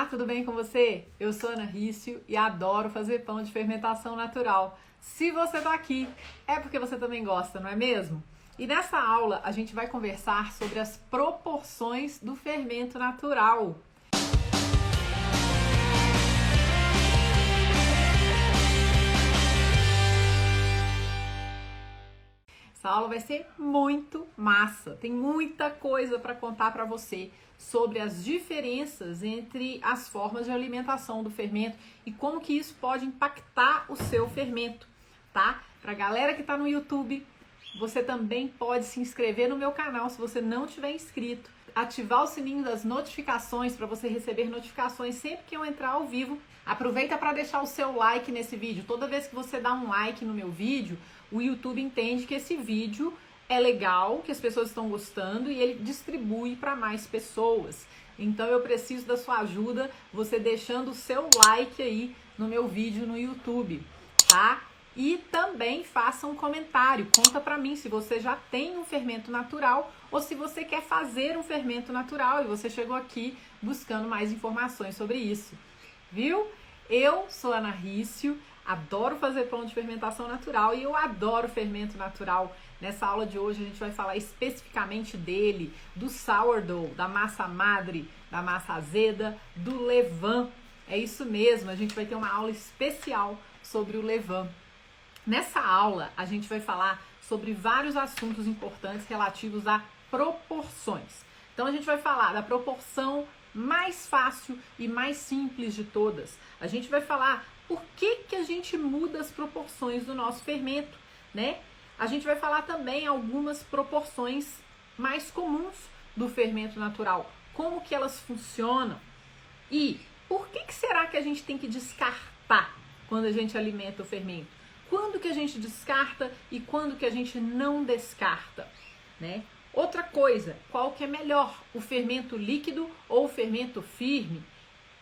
Olá, tudo bem com você? Eu sou Ana Rício e adoro fazer pão de fermentação natural. Se você tá aqui, é porque você também gosta, não é mesmo? E nessa aula a gente vai conversar sobre as proporções do fermento natural. Essa aula vai ser muito massa, tem muita coisa para contar para você sobre as diferenças entre as formas de alimentação do fermento e como que isso pode impactar o seu fermento, tá? Pra galera que tá no YouTube, você também pode se inscrever no meu canal se você não tiver inscrito, ativar o sininho das notificações para você receber notificações sempre que eu entrar ao vivo. Aproveita para deixar o seu like nesse vídeo. Toda vez que você dá um like no meu vídeo, o YouTube entende que esse vídeo é legal, que as pessoas estão gostando e ele distribui para mais pessoas. Então eu preciso da sua ajuda, você deixando o seu like aí no meu vídeo no YouTube, tá? E também faça um comentário, conta pra mim se você já tem um fermento natural ou se você quer fazer um fermento natural e você chegou aqui buscando mais informações sobre isso, viu? Eu sou Ana Rício, adoro fazer pão de fermentação natural e eu adoro fermento natural. Nessa aula de hoje a gente vai falar especificamente dele, do sourdough, da massa madre, da massa azeda, do levain. É isso mesmo, a gente vai ter uma aula especial sobre o levain. Nessa aula, a gente vai falar sobre vários assuntos importantes relativos a proporções. Então, a gente vai falar da proporção mais fácil e mais simples de todas. A gente vai falar por que a gente muda as proporções do nosso fermento, né? A gente vai falar também algumas proporções mais comuns do fermento natural, como que elas funcionam e por que será que a gente tem que descartar quando a gente alimenta o fermento? Quando que a gente descarta e quando que a gente não descarta, né? Outra coisa, qual que é melhor, o fermento líquido ou o fermento firme?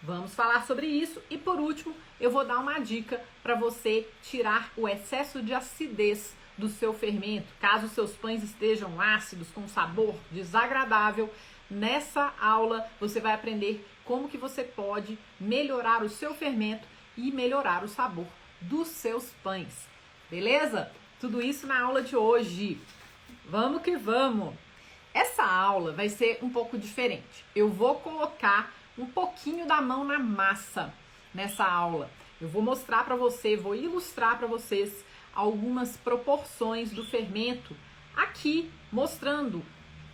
Vamos falar sobre isso e por último, eu vou dar uma dica para você tirar o excesso de acidez do seu fermento, caso seus pães estejam ácidos, com sabor desagradável. Nessa aula você vai aprender como que você pode melhorar o seu fermento e melhorar o sabor dos seus pães, beleza? Tudo isso na aula de hoje. Vamos que vamos! Essa aula vai ser um pouco diferente. Eu vou colocar um pouquinho da mão na massa nessa aula. Eu vou mostrar para você, vou ilustrar para vocês algumas proporções do fermento aqui, mostrando.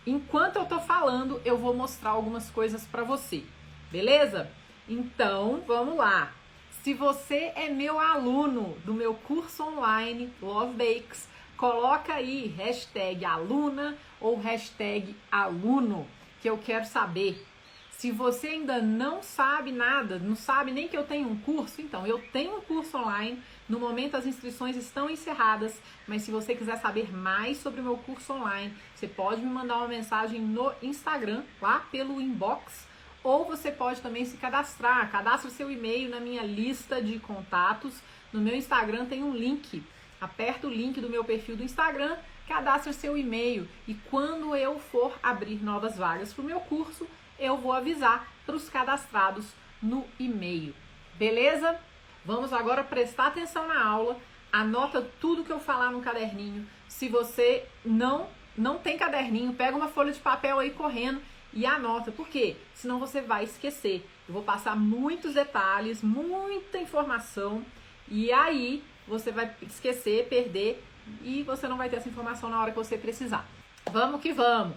Enquanto eu tô falando, eu vou mostrar algumas coisas para você, beleza? Então, vamos lá. Se você é meu aluno do meu curso online Love Bakes, coloca aí hashtag aluna ou hashtag aluno, que eu quero saber. Se você ainda não sabe nada, não sabe nem que eu tenho um curso, então eu tenho um curso online. No momento as inscrições estão encerradas, mas se você quiser saber mais sobre o meu curso online, você pode me mandar uma mensagem no Instagram, lá pelo inbox, ou você pode também se cadastrar. Cadastre seu e-mail na minha lista de contatos. No meu Instagram tem um link. Aperta o link do meu perfil do Instagram, cadastre seu e-mail e quando eu for abrir novas vagas para o meu curso, eu vou avisar para os cadastrados no e-mail. Beleza? Vamos agora prestar atenção na aula. Anota tudo que eu falar no caderninho. Se você não tem caderninho, pega uma folha de papel aí correndo e anota, por quê? Senão você vai esquecer. Eu vou passar muitos detalhes, muita informação e aí você vai esquecer, perder e você não vai ter essa informação na hora que você precisar. Vamos que vamos!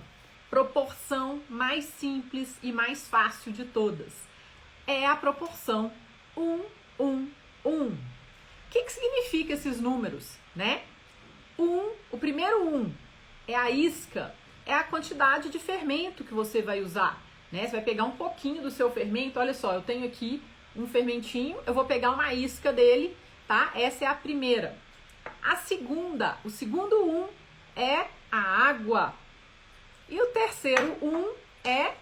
Proporção mais simples e mais fácil de todas é a proporção 1, 1, 1. O que significa esses números, né? O primeiro 1 é a isca, é a quantidade de fermento que você vai usar, né? Você vai pegar um pouquinho do seu fermento, olha só, eu tenho aqui um fermentinho, eu vou pegar uma isca dele, tá? Essa é a primeira. A segunda, o segundo 1 é a água. E o terceiro 1 é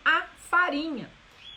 a farinha.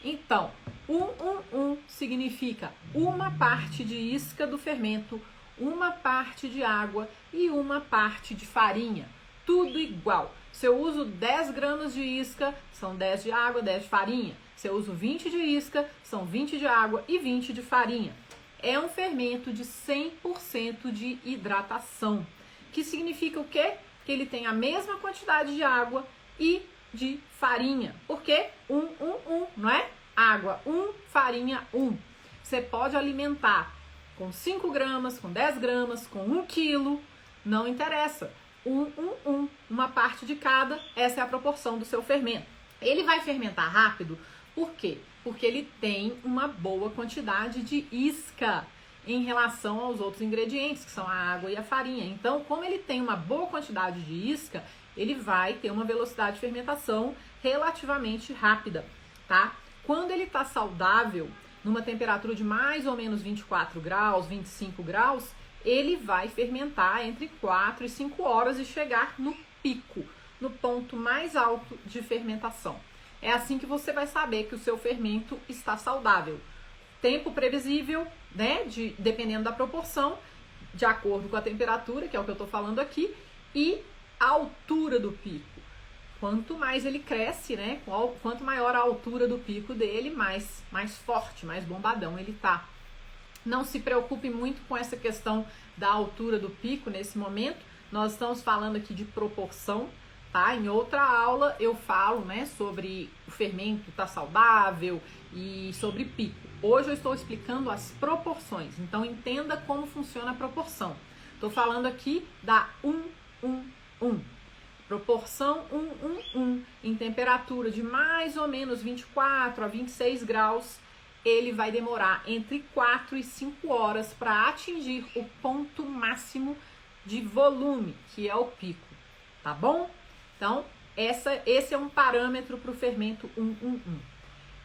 Então, 1 significa uma parte de isca do fermento, uma parte de água e uma parte de farinha. Tudo igual. Se eu uso 10 gramas de isca, são 10 de água, 10 de farinha. Se Se eu uso 20 de isca, são 20 de água e 20 de farinha. É um fermento de 100% de hidratação, que significa o quê? Que ele tem a mesma quantidade de água e de farinha. Por quê? 1, não é? Água 1, farinha 1. Você pode alimentar com 5 gramas, com 10 gramas, com 1 quilo, não interessa. 1, uma parte de cada, essa é a proporção do seu fermento. Ele vai fermentar rápido, por quê? Porque ele tem uma boa quantidade de isca em relação aos outros ingredientes, que são a água e a farinha. Então, como ele tem uma boa quantidade de isca, ele vai ter uma velocidade de fermentação relativamente rápida, tá? Quando ele está saudável, numa temperatura de mais ou menos 24 graus, 25 graus, ele vai fermentar entre 4 e 5 horas e chegar no pico, no ponto mais alto de fermentação. É assim que você vai saber que o seu fermento está saudável. Tempo previsível, né, dependendo da proporção, de acordo com a temperatura, que é o que eu estou falando aqui, e a altura do pico. Quanto mais ele cresce, né, quanto maior a altura do pico dele, mais forte, mais bombadão ele tá. Não se preocupe muito com essa questão da altura do pico nesse momento. Nós estamos falando aqui de proporção, tá? Em outra aula eu falo, né, sobre o fermento tá saudável e sobre pico. Hoje eu estou explicando as proporções, então entenda como funciona a proporção. Estou falando aqui da 1. Proporção 1, em temperatura de mais ou menos 24 a 26 graus, ele vai demorar entre 4 e 5 horas para atingir o ponto máximo de volume, que é o pico, tá bom? Então, esse é um parâmetro para o fermento 1.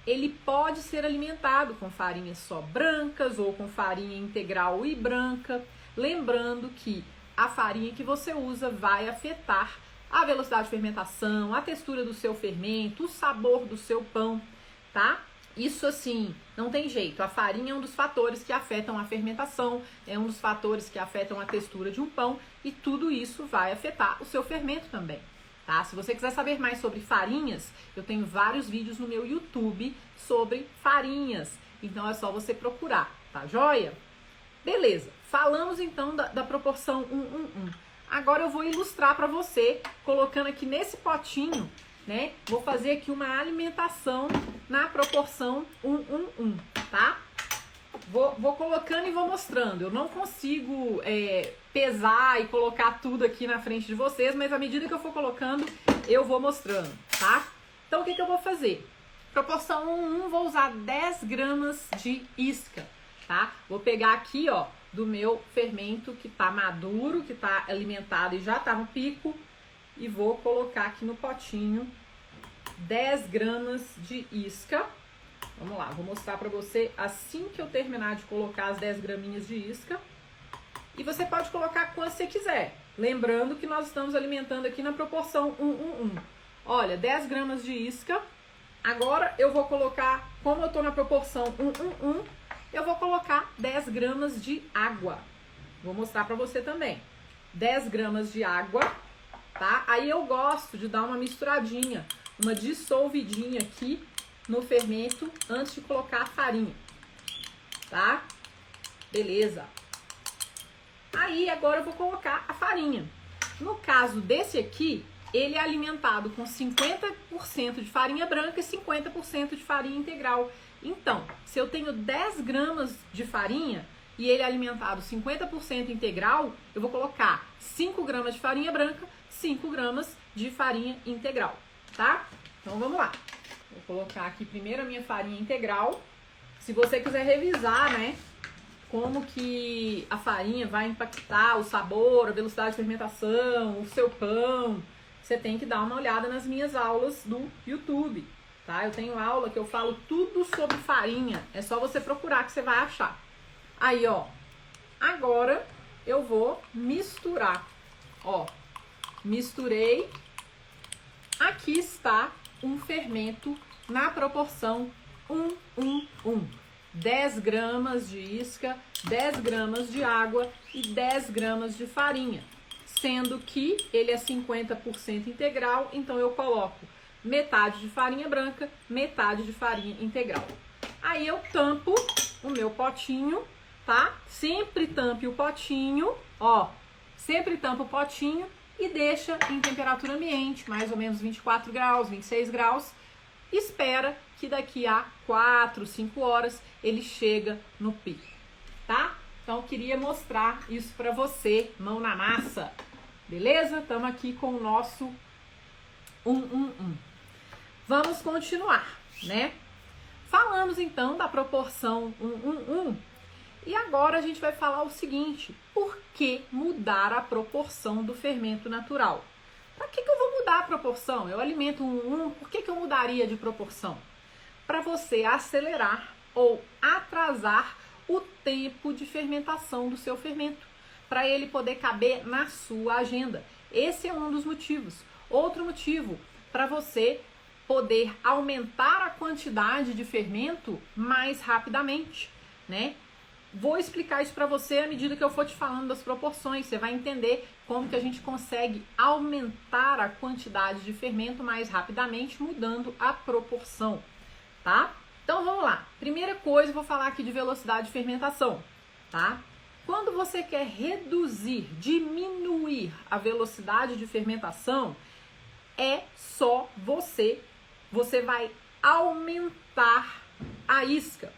Ele pode ser alimentado com farinhas só brancas ou com farinha integral e branca, lembrando que a farinha que você usa vai afetar a velocidade de fermentação, a textura do seu fermento, o sabor do seu pão, tá? Isso assim, não tem jeito. A farinha é um dos fatores que afetam a fermentação, é um dos fatores que afetam a textura de um pão e tudo isso vai afetar o seu fermento também, tá? Se você quiser saber mais sobre farinhas, eu tenho vários vídeos no meu YouTube sobre farinhas, então é só você procurar, tá joia? Beleza, falamos então da proporção 1. Agora eu vou ilustrar para você, colocando aqui nesse potinho, né? Vou fazer aqui uma alimentação na proporção 1, tá? Vou colocando e vou mostrando. Eu não consigo pesar e colocar tudo aqui na frente de vocês, mas à medida que eu for colocando, eu vou mostrando, tá? Então o que eu vou fazer? Proporção 1, vou usar 10 gramas de isca, tá? Vou pegar aqui, ó, do meu fermento que tá maduro, que tá alimentado e já tá no pico, e vou colocar aqui no potinho 10 gramas de isca. Vamos lá, vou mostrar pra você assim que eu terminar de colocar as 10 graminhas de isca. E você pode colocar quanto você quiser, lembrando que nós estamos alimentando aqui na proporção 1. Olha, 10 gramas de isca. Agora eu vou colocar, como eu tô na proporção 1, eu vou colocar 10 gramas de água. Vou mostrar pra você também. 10 gramas de água, tá? Aí eu gosto de dar uma misturadinha, uma dissolvidinha aqui no fermento antes de colocar a farinha, tá? Beleza. Aí agora eu vou colocar a farinha. No caso desse aqui, ele é alimentado com 50% de farinha branca e 50% de farinha integral. Então, se eu tenho 10 gramas de farinha e ele é alimentado 50% integral, eu vou colocar 5 gramas de farinha branca, 5 gramas de farinha integral, tá? Então vamos lá. Vou colocar aqui primeiro a minha farinha integral. Se você quiser revisar, né, como que a farinha vai impactar o sabor, a velocidade de fermentação, o seu pão, você tem que dar uma olhada nas minhas aulas do YouTube. Tá? Eu tenho aula que eu falo tudo sobre farinha. É só você procurar que você vai achar. Aí, ó. Agora eu vou misturar. Ó. Misturei. Aqui está um fermento na proporção 1. 10 gramas de isca, 10 gramas de água e 10 gramas de farinha. Sendo que ele é 50% integral, então eu coloco metade de farinha branca, metade de farinha integral. Aí eu tampo o meu potinho, tá? Sempre tampe o potinho, ó, sempre tampa o potinho e deixa em temperatura ambiente, mais ou menos 24 graus, 26 graus. Espera que daqui a 4, 5 horas ele chega no pico, tá? Então eu queria mostrar isso pra você, mão na massa, beleza? Estamos aqui com o nosso 1. Vamos continuar, né? Falamos então da proporção 1. E agora a gente vai falar o seguinte: por que mudar a proporção do fermento natural? Para que eu vou mudar a proporção? Eu alimento 1, por que eu mudaria de proporção? Para você acelerar ou atrasar o tempo de fermentação do seu fermento, para ele poder caber na sua agenda. Esse é um dos motivos. Outro motivo, para você poder aumentar a quantidade de fermento mais rapidamente, né? Vou explicar isso para você à medida que eu for te falando das proporções. Você vai entender como que a gente consegue aumentar a quantidade de fermento mais rapidamente mudando a proporção, tá? Então vamos lá. Primeira coisa, eu vou falar aqui de velocidade de fermentação, tá? Quando você quer reduzir, diminuir a velocidade de fermentação, é só você vai aumentar a isca,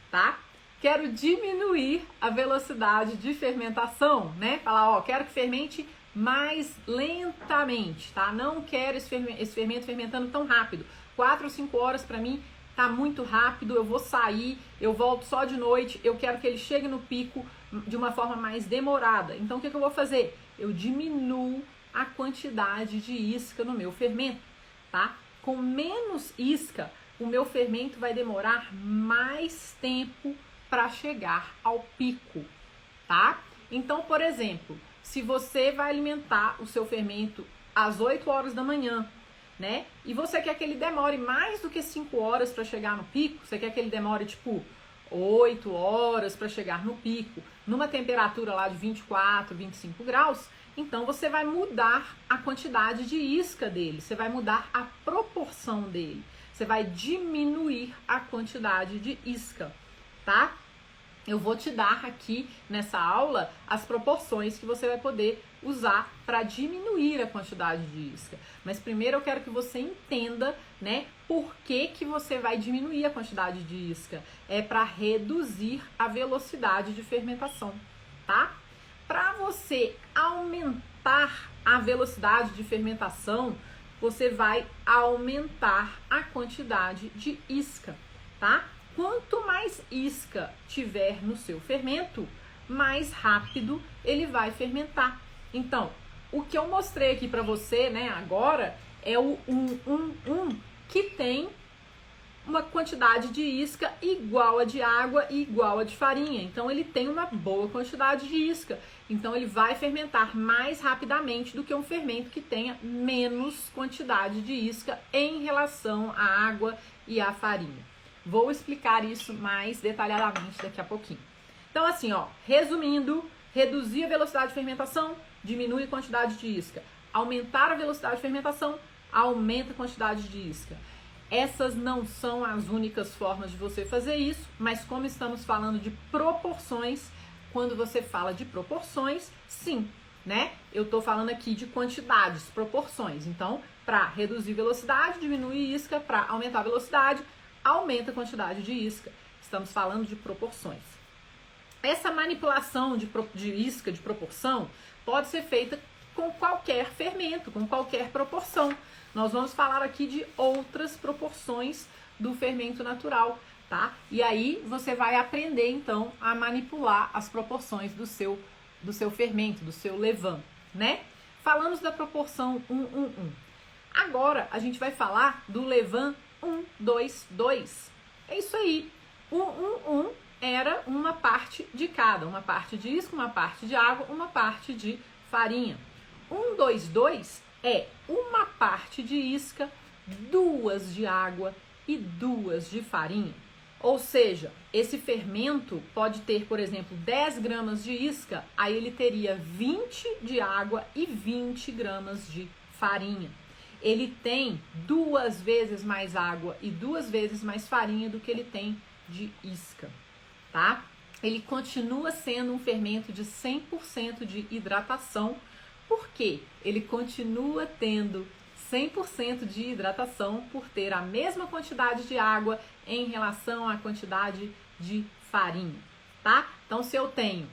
tá? Quero diminuir a velocidade de fermentação, né? Falar, ó, quero que fermente mais lentamente, tá? Não quero esse fermento fermentando tão rápido. 4 ou 5 horas para mim tá muito rápido, eu vou sair, eu volto só de noite, eu quero que ele chegue no pico de uma forma mais demorada. Então o que eu vou fazer? Eu diminuo a quantidade de isca no meu fermento, tá? Com menos isca, o meu fermento vai demorar mais tempo para chegar ao pico, tá? Então, por exemplo, se você vai alimentar o seu fermento às 8 horas da manhã, né? E você quer que ele demore mais do que 5 horas para chegar no pico, você quer que ele demore tipo 8 horas para chegar no pico, numa temperatura lá de 24, 25 graus, então você vai mudar a quantidade de isca dele, você vai mudar a proporção dele, você vai diminuir a quantidade de isca, tá? Eu vou te dar aqui nessa aula as proporções que você vai poder usar para diminuir a quantidade de isca. Mas primeiro eu quero que você entenda, né, por que você vai diminuir a quantidade de isca. É para reduzir a velocidade de fermentação, tá? Para você aumentar a velocidade de fermentação, você vai aumentar a quantidade de isca, tá? Quanto mais isca tiver no seu fermento, mais rápido ele vai fermentar. Então, o que eu mostrei aqui para você, né, agora é o 1 que tem uma quantidade de isca igual a de água e igual a de farinha. Então, ele tem uma boa quantidade de isca. Então, ele vai fermentar mais rapidamente do que um fermento que tenha menos quantidade de isca em relação à água e à farinha. Vou explicar isso mais detalhadamente daqui a pouquinho. Então, assim, ó, resumindo, reduzir a velocidade de fermentação, diminui a quantidade de isca. Aumentar a velocidade de fermentação, aumenta a quantidade de isca. Essas não são as únicas formas de você fazer isso, mas como estamos falando de proporções, quando você fala de proporções, sim, né? Eu tô falando aqui de quantidades, proporções. Então, para reduzir velocidade, diminui isca, para aumentar a velocidade, aumenta a quantidade de isca. Estamos falando de proporções. Essa manipulação de isca, de proporção, pode ser feita com qualquer fermento, com qualquer proporção. Nós vamos falar aqui de outras proporções do fermento natural, tá? E aí você vai aprender, então, a manipular as proporções do seu fermento, do seu levain, né? Falamos da proporção 1-1-1. Agora, a gente vai falar do levain 1-2-2. É isso aí. 1-1-1 era uma parte de cada. Uma parte de isca, uma parte de água, uma parte de farinha. 1-2-2 é uma parte de isca, 2 de água e 2 de farinha. Ou seja, esse fermento pode ter, por exemplo, 10 gramas de isca, aí ele teria 20 de água e 20 gramas de farinha. ele tem 2 vezes mais água e 2 vezes mais farinha do que ele tem de isca, tá? Ele continua sendo um fermento de 100% de hidratação, porque ele continua tendo 100% de hidratação por ter a mesma quantidade de água em relação à quantidade de farinha, tá? Então, se eu tenho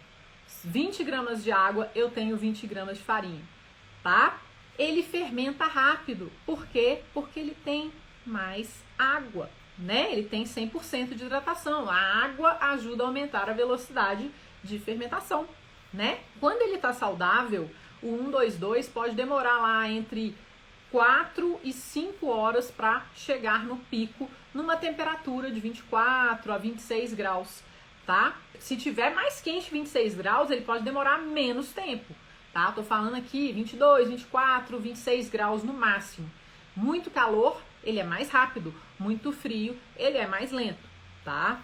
20 gramas de água, eu tenho 20 gramas de farinha, tá? Ele fermenta rápido. Por quê? Porque ele tem mais água, né? Ele tem 100% de hidratação. A água ajuda a aumentar a velocidade de fermentação, né? Quando ele tá saudável, o 122 pode demorar lá entre 4 e 5 horas para chegar no pico numa temperatura de 24 a 26 graus, tá? Se tiver mais quente 26 graus, ele pode demorar menos tempo, tá? Tô falando aqui 22, 24, 26 graus no máximo. Muito calor, ele é mais rápido. Muito frio, ele é mais lento, tá?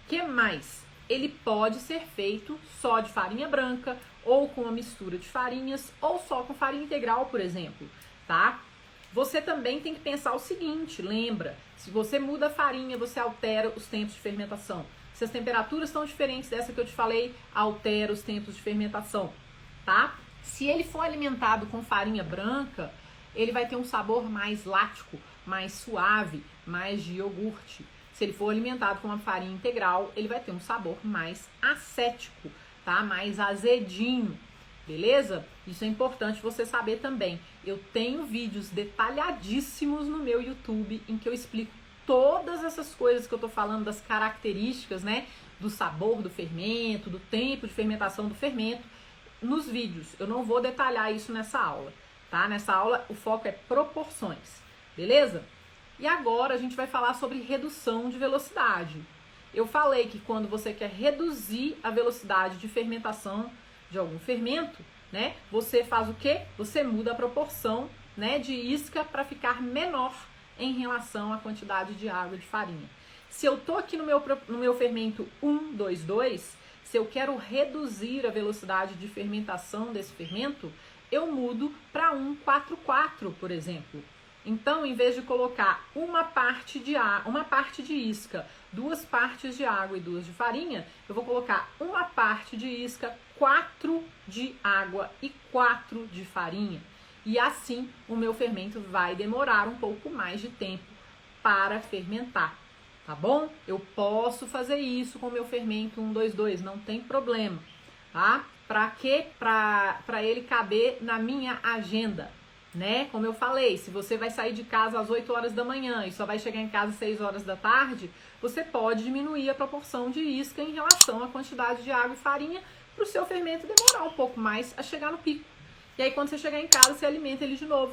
Que mais? Ele pode ser feito só de farinha branca, ou com uma mistura de farinhas, ou só com farinha integral, por exemplo, tá? Você também tem que pensar o seguinte, lembra, se você muda a farinha, você altera os tempos de fermentação. Se as temperaturas estão diferentes dessa que eu te falei, altera os tempos de fermentação, tá? Se ele for alimentado com farinha branca, ele vai ter um sabor mais lático, mais suave, mais de iogurte. Se ele for alimentado com uma farinha integral, ele vai ter um sabor mais acético, tá? Mais azedinho, beleza? Isso é importante você saber também. Eu tenho vídeos detalhadíssimos no meu YouTube em que eu explico todas essas coisas que eu tô falando, das características, né? Do sabor do fermento, do tempo de fermentação do fermento, nos vídeos. Eu não vou detalhar isso nessa aula, tá? Nessa aula o foco é proporções, beleza? E agora a gente vai falar sobre redução de velocidade. Eu falei que quando você quer reduzir a velocidade de fermentação de algum fermento, né? Você faz o quê? Você muda a proporção, né, de isca para ficar menor em relação à quantidade de água e de farinha. Se eu tô aqui no meu fermento 122, se eu quero reduzir a velocidade de fermentação desse fermento, eu mudo para 144, por exemplo. Então, em vez de colocar uma parte de isca, 2 partes de água e 2 de farinha, eu vou colocar uma parte de isca, 4 de água e 4 de farinha. E assim, o meu fermento vai demorar um pouco mais de tempo para fermentar, tá bom? Eu posso fazer isso com o meu fermento 122, não tem problema, tá? Para quê? Para ele caber na minha agenda, né? Como eu falei, se você vai sair de casa às 8 horas da manhã e só vai chegar em casa às 6 horas da tarde, você pode diminuir a proporção de isca em relação à quantidade de água e farinha para o seu fermento demorar um pouco mais a chegar no pico. E aí quando você chegar em casa, você alimenta ele de novo.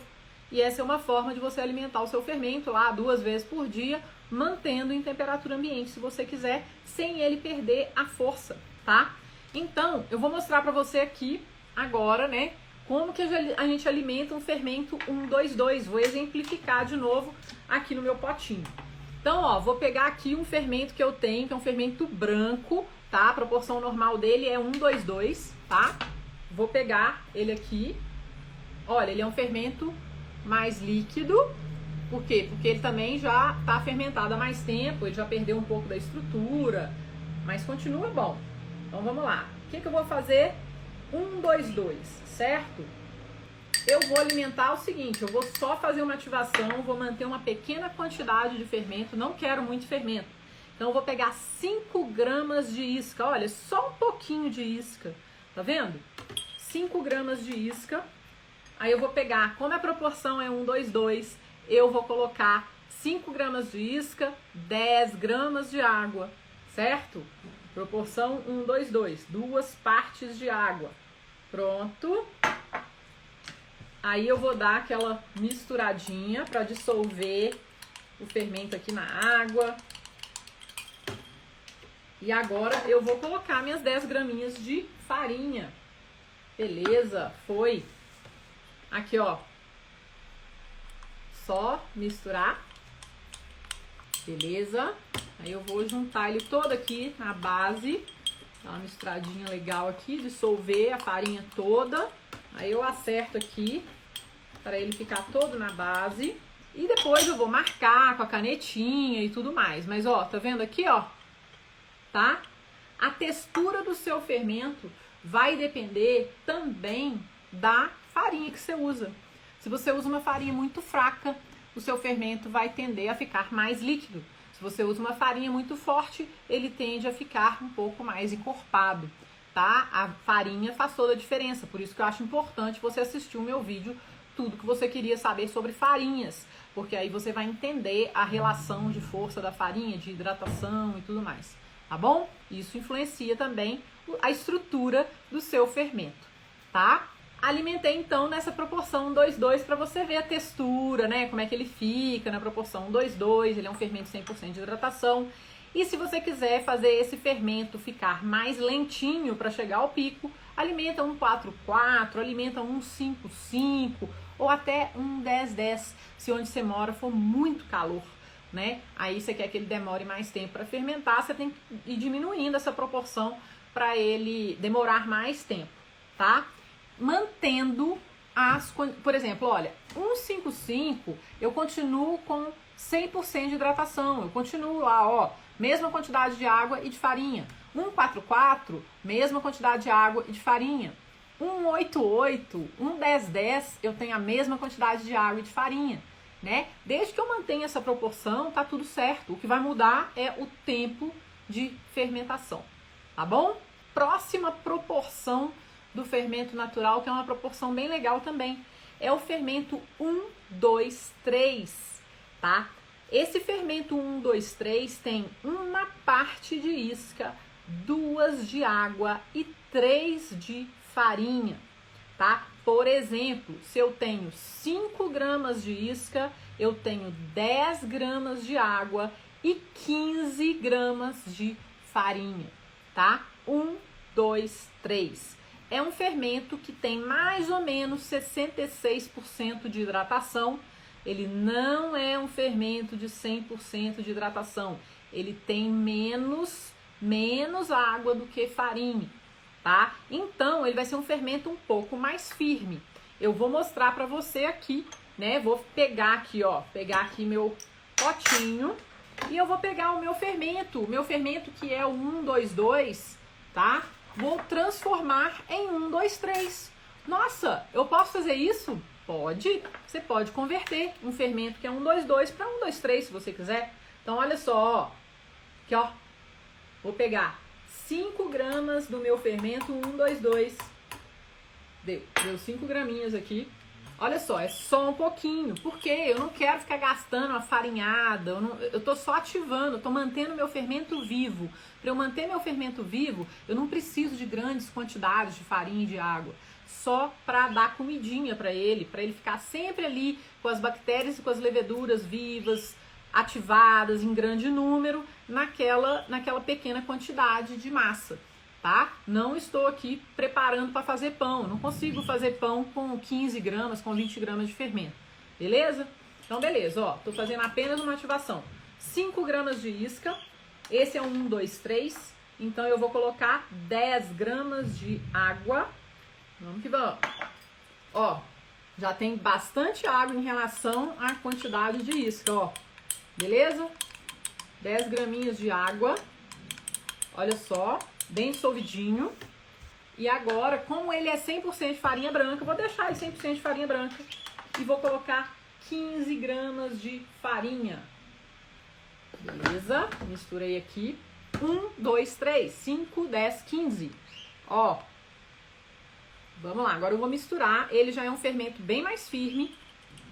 E essa é uma forma de você alimentar o seu fermento lá 2 vezes por dia, mantendo em temperatura ambiente, se você quiser, sem ele perder a força, tá? Então, eu vou mostrar para você aqui agora, né, como que a gente alimenta um fermento 122. Vou exemplificar de novo aqui no meu potinho. Então, ó, vou pegar aqui um fermento que eu tenho, que é um fermento branco, tá? A proporção normal dele é 122, tá? Vou pegar ele aqui. Olha, ele é um fermento mais líquido. Por quê? Porque ele também já está fermentado há mais tempo, ele já perdeu um pouco da estrutura, mas continua bom. Então vamos lá. O que eu vou fazer? 122, certo? Eu vou alimentar o seguinte, eu vou só fazer uma ativação, vou manter uma pequena quantidade de fermento, não quero muito fermento. Então eu vou pegar 5 gramas de isca, olha, só um pouquinho de isca, tá vendo? 5 gramas de isca. Aí eu vou pegar, como a proporção é 122, eu vou colocar 5 gramas de isca, 10 gramas de água, certo? Proporção 122, 2 partes de água. Pronto. Aí eu vou dar aquela misturadinha para dissolver o fermento aqui na água. E agora eu vou colocar minhas 10 graminhas de farinha. Beleza, foi. Aqui, ó. Só misturar. Beleza. Aí eu vou juntar ele todo aqui na base. Dá uma misturadinha legal aqui. Dissolver a farinha toda. Aí eu acerto aqui. para ele ficar todo na base. E depois eu vou marcar com a canetinha e tudo mais. Mas, ó, tá vendo aqui, ó? Tá? A textura do seu fermento vai depender também da farinha que você usa. Se você usa uma farinha muito fraca, o seu fermento vai tender a ficar mais líquido. Se você usa uma farinha muito forte, ele tende a ficar um pouco mais encorpado, tá? A farinha faz toda a diferença, por isso que eu acho importante você assistir o meu vídeo, tudo que você queria saber sobre farinhas, porque aí você vai entender a relação de força da farinha, de hidratação e tudo mais, tá bom? Isso influencia também a estrutura do seu fermento, tá? Alimentei então nessa proporção 1:2 para você ver a textura, né? Como é que ele fica na proporção 1:2, ele é um fermento 100% de hidratação. E se você quiser fazer esse fermento ficar mais lentinho para chegar ao pico, alimenta 1:4:4, alimenta 1:5:5 ou até 1:10:10, se onde você mora for muito calor, né? Aí você quer que ele demore mais tempo para fermentar, você tem que ir diminuindo essa proporção para ele demorar mais tempo, tá? Mantendo por exemplo, olha, 1:5:5 eu continuo com 100% de hidratação, eu continuo lá, ó, mesma quantidade de água e de farinha. 1:4:4, mesma quantidade de água e de farinha. 1:8:8, 1:10:10, eu tenho a mesma quantidade de água e de farinha, né? Desde que eu mantenha essa proporção, tá tudo certo. O que vai mudar é o tempo de fermentação, tá bom? Próxima proporção do fermento natural, que é uma proporção bem legal também, é o fermento 1:2:3, tá? Esse fermento 1:2:3 tem uma parte de isca, 2 de água e 3 de farinha, tá? Por exemplo, se eu tenho 5 gramas de isca, eu tenho 10 gramas de água e 15 gramas de farinha, tá? 1:2:3. É um fermento que tem mais ou menos 66% de hidratação. Ele não é um fermento de 100% de hidratação. Ele tem menos água do que farinha, tá? Então, ele vai ser um fermento um pouco mais firme. Eu vou mostrar para você aqui, né? Vou pegar aqui, ó, meu potinho e eu vou pegar o meu fermento que é o 1:2:2, tá? Vou transformar em 1:2:3. Nossa, eu posso fazer isso? Pode. Você pode converter um fermento que é 1:2:2 para 1:2:3, se você quiser. Então, olha só, ó. Aqui, ó. Vou pegar 5 gramas do meu fermento 1:2:2. Deu 5 graminhas aqui. Olha só, é só um pouquinho, porque eu não quero ficar gastando uma farinhada, eu tô só ativando, eu tô mantendo meu fermento vivo. Para eu manter meu fermento vivo, eu não preciso de grandes quantidades de farinha e de água, só para dar comidinha para ele ficar sempre ali com as bactérias e com as leveduras vivas, ativadas em grande número, naquela pequena quantidade de massa. Tá? Não estou aqui preparando para fazer pão. Não consigo fazer pão com 15 gramas, com 20 gramas de fermento. Beleza? Então, beleza. Ó, tô fazendo apenas uma ativação. 5 gramas de isca. Esse é um 1:2:3. Então, eu vou colocar 10 gramas de água. Vamos que vamos. Ó, já tem bastante água em relação à quantidade de isca, ó. Beleza? 10 graminhas de água. Olha só. Bem dissolvidinho. E agora, como ele é 100% de farinha branca, eu vou deixar ele 100% de farinha branca e vou colocar 15 gramas de farinha. Beleza? Misturei aqui. 1, 2, 3, 5, 10, 15. Ó. Vamos lá, agora eu vou misturar. Ele já é um fermento bem mais firme.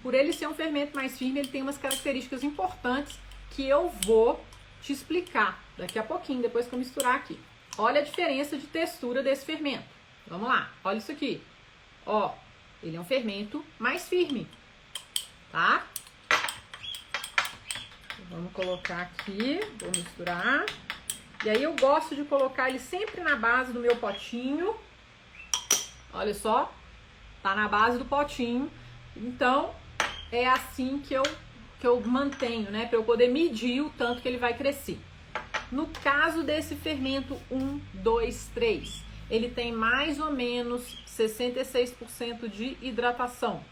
Por ele ser um fermento mais firme, ele tem umas características importantes que eu vou te explicar daqui a pouquinho, depois que eu misturar aqui. Olha a diferença de textura desse fermento. Vamos lá, olha isso aqui. Ó, ele é um fermento mais firme, tá? Vamos colocar aqui, vou misturar. E aí eu gosto de colocar ele sempre na base do meu potinho. Olha só, tá na base do potinho. Então, é assim que eu mantenho, né? Para eu poder medir o tanto que ele vai crescer. No caso desse fermento 1:2:3, ele tem mais ou menos 66% de hidratação.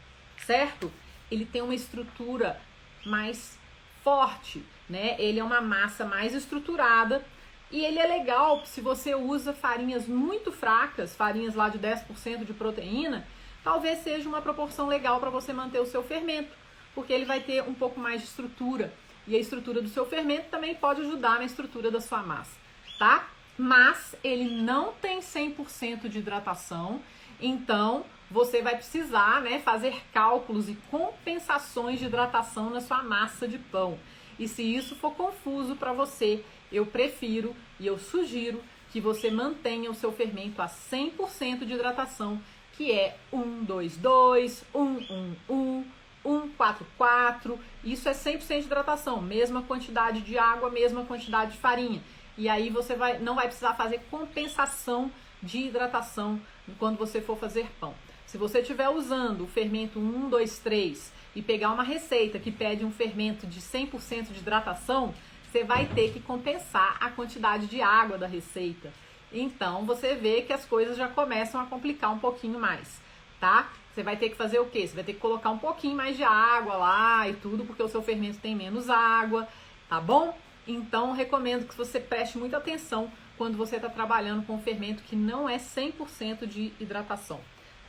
certo? Ele tem uma estrutura mais forte, né? Ele é uma massa mais estruturada e ele é legal se você usa farinhas muito fracas, farinhas lá de 10% de proteína, talvez seja uma proporção legal para você manter o seu fermento, porque ele vai ter um pouco mais de estrutura. E a estrutura do seu fermento também pode ajudar na estrutura da sua massa, tá? Mas ele não tem 100% de hidratação, então você vai precisar, né, fazer cálculos e compensações de hidratação na sua massa de pão. E se isso for confuso para você, eu prefiro e eu sugiro que você mantenha o seu fermento a 100% de hidratação, que é 1-2-2, 1-1-1, 1-4-4, isso é 100% de hidratação, mesma quantidade de água, mesma quantidade de farinha. E aí você não vai precisar fazer compensação de hidratação quando você for fazer pão. Se você estiver usando o fermento 1-2-3 e pegar uma receita que pede um fermento de 100% de hidratação, você vai ter que compensar a quantidade de água da receita. Então você vê que as coisas já começam a complicar um pouquinho mais, tá? Você vai ter que fazer o quê? Você vai ter que colocar um pouquinho mais de água lá e tudo, porque o seu fermento tem menos água, tá bom? Então, recomendo que você preste muita atenção quando você está trabalhando com um fermento que não é 100% de hidratação,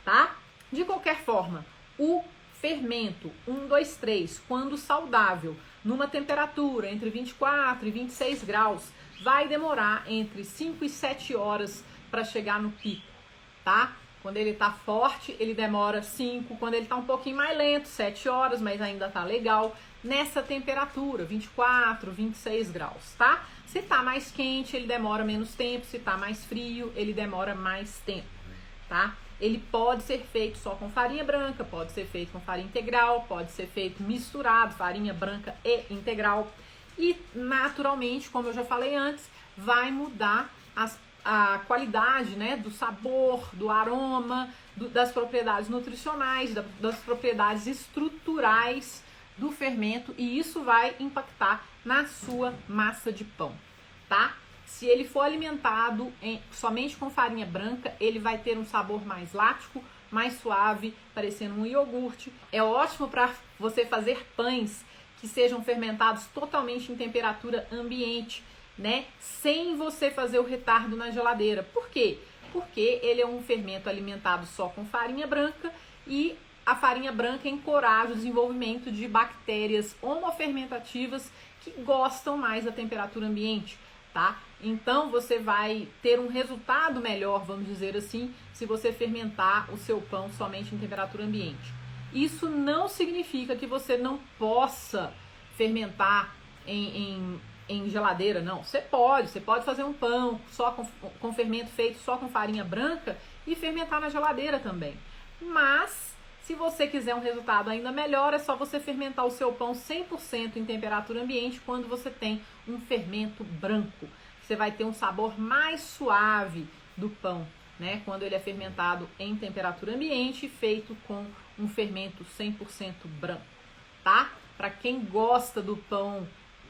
tá? De qualquer forma, o fermento 1-2-3, quando saudável, numa temperatura entre 24 e 26 graus, vai demorar entre 5 e 7 horas para chegar no pico, tá? Quando ele tá forte, ele demora 5. Quando ele tá um pouquinho mais lento, 7 horas, mas ainda tá legal. Nessa temperatura, 24, 26 graus, tá? Se tá mais quente, ele demora menos tempo. Se tá mais frio, ele demora mais tempo, tá? Ele pode ser feito só com farinha branca, pode ser feito com farinha integral, pode ser feito misturado, farinha branca e integral. E, naturalmente, como eu já falei antes, vai mudar a qualidade, né, do sabor, do aroma, das propriedades nutricionais, das propriedades estruturais do fermento, e isso vai impactar na sua massa de pão, tá? Se ele for alimentado somente com farinha branca, ele vai ter um sabor mais lático, mais suave, parecendo um iogurte. É ótimo para você fazer pães que sejam fermentados totalmente em temperatura ambiente, né? Sem você fazer o retardo na geladeira. Por quê? Porque ele é um fermento alimentado só com farinha branca e a farinha branca encoraja o desenvolvimento de bactérias homofermentativas que gostam mais da temperatura ambiente, tá? Então você vai ter um resultado melhor, vamos dizer assim, se você fermentar o seu pão somente em temperatura ambiente. Isso não significa que você não possa fermentar em geladeira, não. Você pode fazer um pão só com fermento feito só com farinha branca e fermentar na geladeira também. Mas, se você quiser um resultado ainda melhor, é só você fermentar o seu pão 100% em temperatura ambiente quando você tem um fermento branco. Você vai ter um sabor mais suave do pão, né? Quando ele é fermentado em temperatura ambiente, feito com um fermento 100% branco, tá? Para quem gosta do pão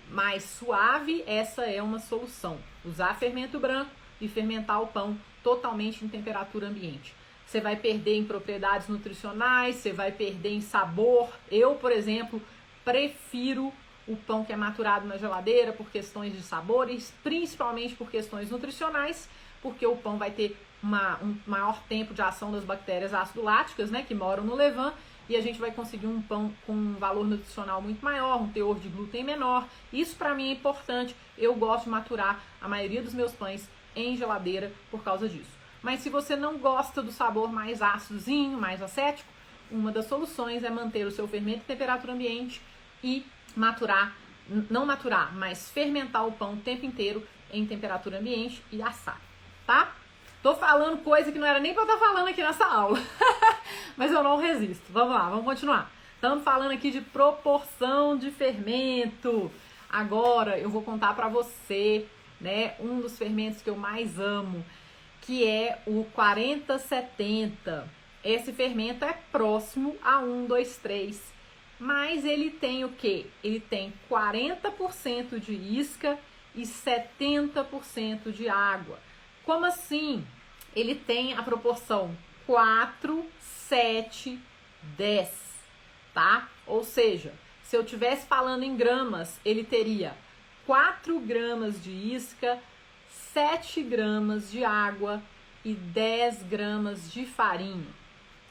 mais suave, essa é uma solução. Usar fermento branco e fermentar o pão totalmente em temperatura ambiente. Você vai perder em propriedades nutricionais, você vai perder em sabor. Eu, por exemplo, prefiro o pão que é maturado na geladeira por questões de sabores, principalmente por questões nutricionais, porque o pão vai ter um maior tempo de ação das bactérias ácido-láticas, né, que moram no levain, e a gente vai conseguir um pão com um valor nutricional muito maior, um teor de glúten menor. Isso para mim é importante. Eu gosto de maturar a maioria dos meus pães em geladeira por causa disso. Mas se você não gosta do sabor mais ácidozinho, mais acético, uma das soluções é manter o seu fermento em temperatura ambiente e não maturar, mas fermentar o pão o tempo inteiro em temperatura ambiente e assar, tá? Tô falando coisa que não era nem pra eu estar falando aqui nessa aula, mas eu não resisto. Vamos lá, vamos continuar. Estamos falando aqui de proporção de fermento. Agora eu vou contar pra você, né, um dos fermentos que eu mais amo, que é o 40-70. Esse fermento é próximo a 1-2-3, mas ele tem o quê? Ele tem 40% de isca e 70% de água. Como assim? Ele tem a proporção 4, 7, 10. tá? Ou seja, se eu estivesse falando em gramas, ele teria 4 gramas de isca, 7 gramas de água e 10 gramas de farinha,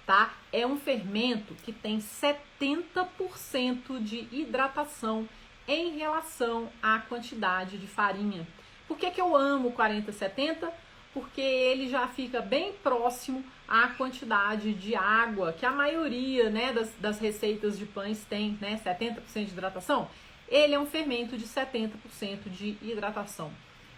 tá? É um fermento que tem 70% de hidratação em relação à quantidade de farinha. Por que eu amo o 40-70? Porque ele já fica bem próximo à quantidade de água que a maioria, né, das receitas de pães tem, né, 70% de hidratação. Ele é um fermento de 70% de hidratação.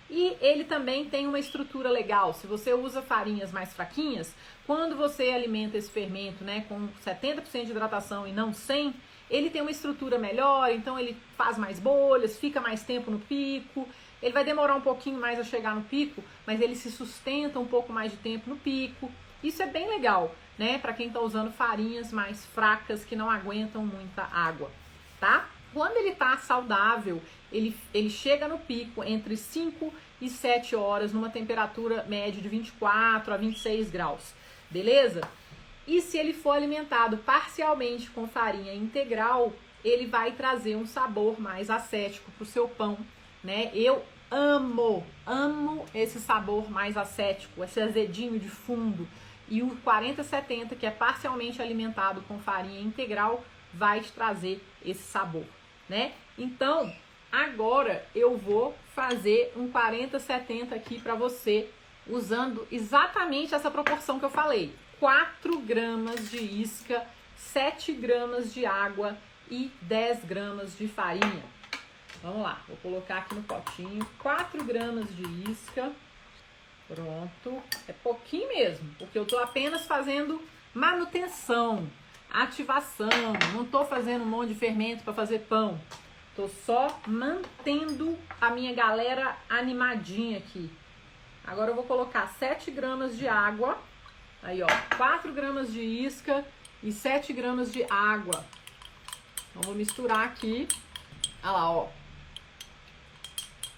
E ele também tem uma estrutura legal. Se você usa farinhas mais fraquinhas, quando você alimenta esse fermento, né, com 70% de hidratação e não 100%, ele tem uma estrutura melhor, então ele faz mais bolhas, fica mais tempo no pico. Ele vai demorar um pouquinho mais a chegar no pico, mas ele se sustenta um pouco mais de tempo no pico. Isso é bem legal, né, para quem está usando farinhas mais fracas que não aguentam muita água, tá? Quando ele está saudável, ele chega no pico entre 5 e 7 horas, numa temperatura média de 24 a 26 graus, beleza? E se ele for alimentado parcialmente com farinha integral, ele vai trazer um sabor mais acético para o seu pão, né? Eu amo esse sabor mais acético, esse azedinho de fundo. E o 40-70, que é parcialmente alimentado com farinha integral, vai te trazer esse sabor, né? Então, agora eu vou fazer um 40-70 aqui para você, usando exatamente essa proporção que eu falei. 4 gramas de isca, 7 gramas de água e 10 gramas de farinha. Vamos lá, vou colocar aqui no potinho, 4 gramas de isca. Pronto, é pouquinho mesmo, porque eu tô apenas fazendo manutenção, ativação, não tô fazendo um monte de fermento para fazer pão. Tô só mantendo a minha galera animadinha aqui. Agora eu vou colocar 7 gramas de água, aí ó, 4 gramas de isca e 7 gramas de água. Então vou misturar aqui, olha lá, ó.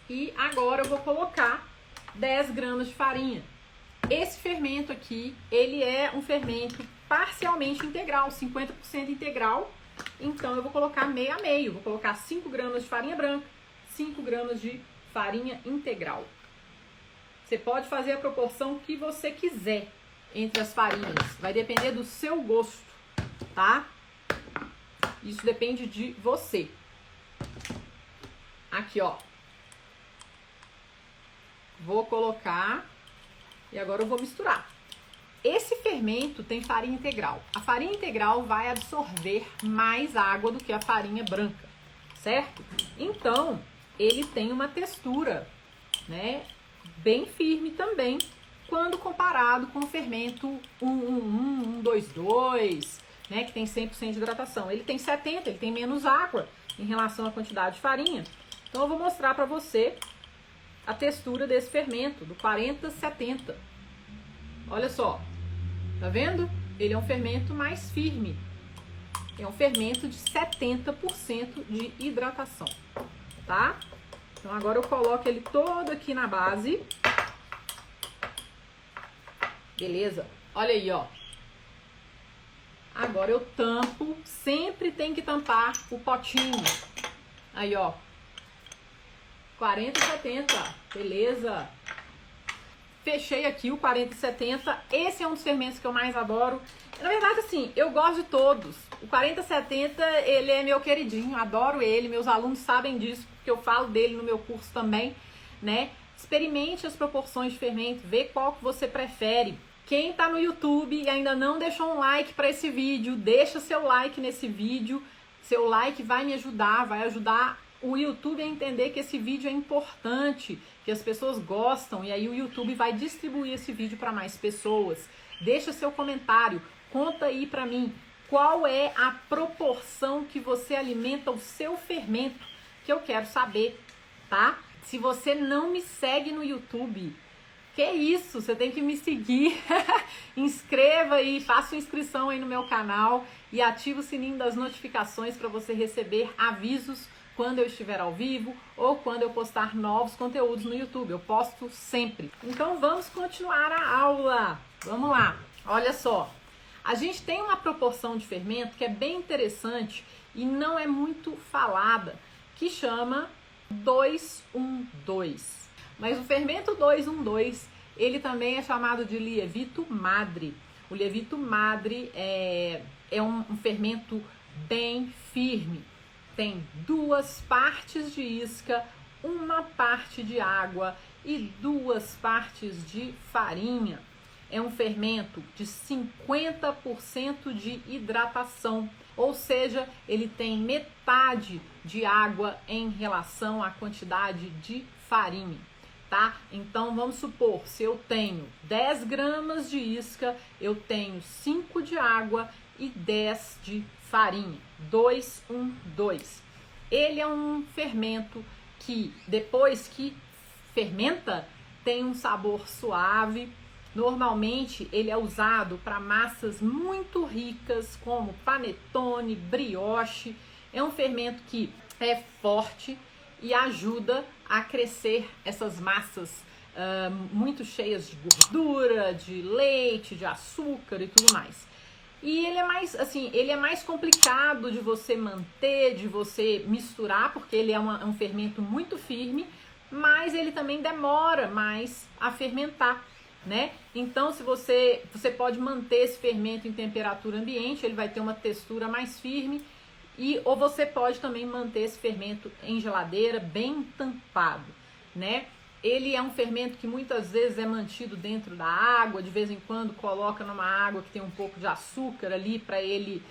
E agora eu vou colocar 10 gramas de farinha. Esse fermento aqui, ele é um fermento parcialmente integral, 50% integral. Então eu vou colocar meio a meio. Vou colocar 5 gramas de farinha branca, 5 gramas de farinha integral. Você pode fazer a proporção que você quiser entre as farinhas. Vai depender do seu gosto, tá? Isso depende de você. Aqui, ó. Vou colocar e agora eu vou misturar. Esse fermento tem farinha integral. A farinha integral vai absorver mais água do que a farinha branca, certo? Então, ele tem uma textura, né, bem firme também, quando comparado com o fermento 122, né, que tem 100% de hidratação. Ele tem 70%, ele tem menos água em relação à quantidade de farinha. Então, eu vou mostrar para você a textura desse fermento, do 40-70. Olha só, tá vendo? Ele é um fermento mais firme. É um fermento de 70% de hidratação, tá? Então agora eu coloco ele todo aqui na base. Beleza? Olha aí, ó. Agora eu tampo, sempre tem que tampar o potinho. Aí, ó. 40-70, beleza? Fechei aqui o 40-70. Esse é um dos fermentos que eu mais adoro. Na verdade, assim, eu gosto de todos. O 40-70, ele é meu queridinho, adoro ele. Meus alunos sabem disso, porque eu falo dele no meu curso também, né? Experimente as proporções de fermento, vê qual que você prefere. Quem tá no YouTube e ainda não deixou um like para esse vídeo, deixa seu like nesse vídeo. Seu like vai me ajudar, vai ajudar o YouTube a entender que esse vídeo é importante, que as pessoas gostam, e aí o YouTube vai distribuir esse vídeo para mais pessoas. Deixa seu comentário, conta aí para mim qual é a proporção que você alimenta o seu fermento, que eu quero saber, tá? Se você não me segue no YouTube, que isso, você tem que me seguir, inscreva aí, faça uma inscrição aí no meu canal e ativa o sininho das notificações para você receber avisos quando eu estiver ao vivo ou quando eu postar novos conteúdos no YouTube. Eu posto sempre. Então vamos continuar a aula. Vamos lá. Olha só. A gente tem uma proporção de fermento que é bem interessante e não é muito falada, que chama 2-1-2. Mas o fermento 2-1-2, ele também é chamado de lievito madre. O lievito madre é um fermento bem firme. Tem 2 partes de isca, 1 parte de água e 2 partes de farinha. É um fermento de 50% de hidratação, ou seja, ele tem metade de água em relação à quantidade de farinha, tá? Então vamos supor, se eu tenho 10 gramas de isca, eu tenho 5 de água e 10 de farinha, 2-1-2. Ele é um fermento que depois que fermenta tem um sabor suave. Normalmente ele é usado para massas muito ricas como panetone, brioche. É um fermento que é forte e ajuda a crescer essas massas muito cheias de gordura, de leite, de açúcar e tudo mais. E ele é mais complicado de você manter, de você misturar, porque ele é um fermento muito firme, mas ele também demora mais a fermentar, né? Então, se você pode manter esse fermento em temperatura ambiente, ele vai ter uma textura mais firme, ou você pode também manter esse fermento em geladeira, bem tampado, né? Ele é um fermento que muitas vezes é mantido dentro da água, de vez em quando coloca numa água que tem um pouco de açúcar ali para ele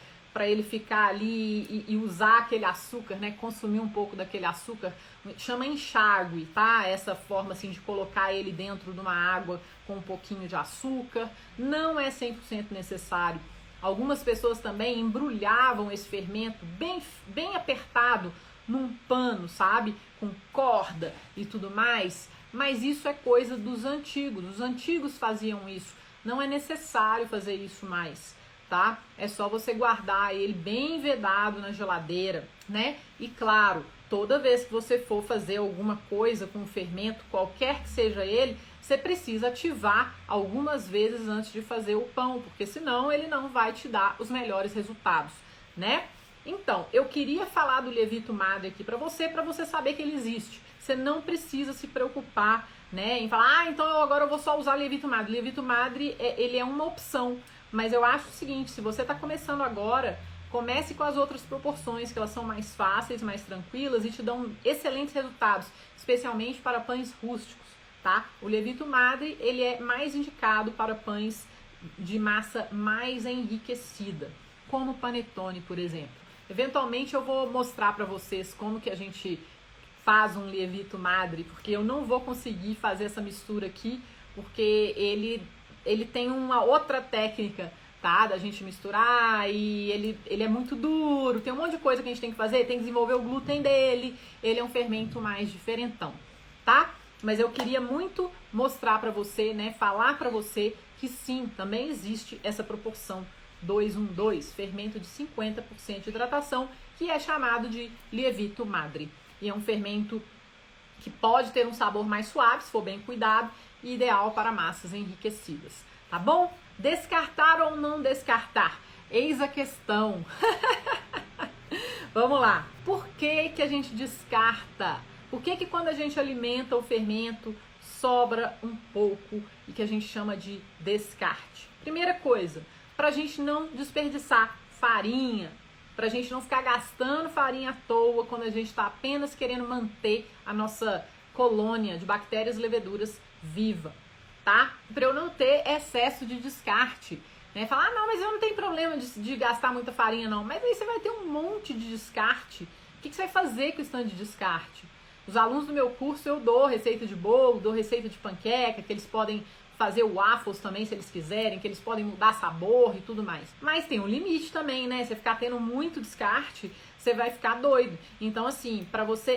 ficar ali e usar aquele açúcar, né? Consumir um pouco daquele açúcar, chama enxágue, tá? Essa forma assim de colocar ele dentro de uma água com um pouquinho de açúcar, não é 100% necessário. Algumas pessoas também embrulhavam esse fermento bem apertado num pano, sabe? Com corda e tudo mais. Mas isso é coisa dos antigos. Os antigos faziam isso. Não é necessário fazer isso mais, tá? É só você guardar ele bem vedado na geladeira, né? E claro, toda vez que você for fazer alguma coisa com o fermento, qualquer que seja ele, você precisa ativar algumas vezes antes de fazer o pão, porque senão ele não vai te dar os melhores resultados, né? Então, eu queria falar do lievito madre aqui para você saber que ele existe. Você não precisa se preocupar, né, em falar, então agora eu vou só usar lievito madre. Lievito madre, ele é uma opção, mas eu acho o seguinte, se você está começando agora, comece com as outras proporções, que elas são mais fáceis, mais tranquilas e te dão excelentes resultados, especialmente para pães rústicos, tá? O lievito madre, ele é mais indicado para pães de massa mais enriquecida, como o panetone, por exemplo. Eventualmente eu vou mostrar para vocês como que a gente faz um lievito madre, porque eu não vou conseguir fazer essa mistura aqui, porque ele tem uma outra técnica, tá? Da gente misturar e ele é muito duro, tem um monte de coisa que a gente tem que fazer, tem que desenvolver o glúten dele, ele é um fermento mais diferentão, tá? Mas eu queria muito mostrar para você, né, falar para você que sim, também existe essa proporção 2-1-2, fermento de 50% de hidratação, que é chamado de lievito madre. E é um fermento que pode ter um sabor mais suave, se for bem cuidado, e ideal para massas enriquecidas, tá bom? Descartar ou não descartar? Eis a questão. Vamos lá. Por que a gente descarta? Por que quando a gente alimenta o fermento sobra um pouco e que a gente chama de descarte? Primeira coisa, para a gente não desperdiçar farinha, para a gente não ficar gastando farinha à toa quando a gente está apenas querendo manter a nossa colônia de bactérias e leveduras viva, tá? Para eu não ter excesso de descarte, né? Falar, não, mas eu não tenho problema de gastar muita farinha não, mas aí você vai ter um monte de descarte. O que você vai fazer com esse tanto de descarte? Os alunos do meu curso eu dou receita de bolo, dou receita de panqueca, que eles podem fazer waffles também, se eles quiserem, que eles podem mudar sabor e tudo mais. Mas tem um limite também, né? Você ficar tendo muito descarte, você vai ficar doido. Então, assim,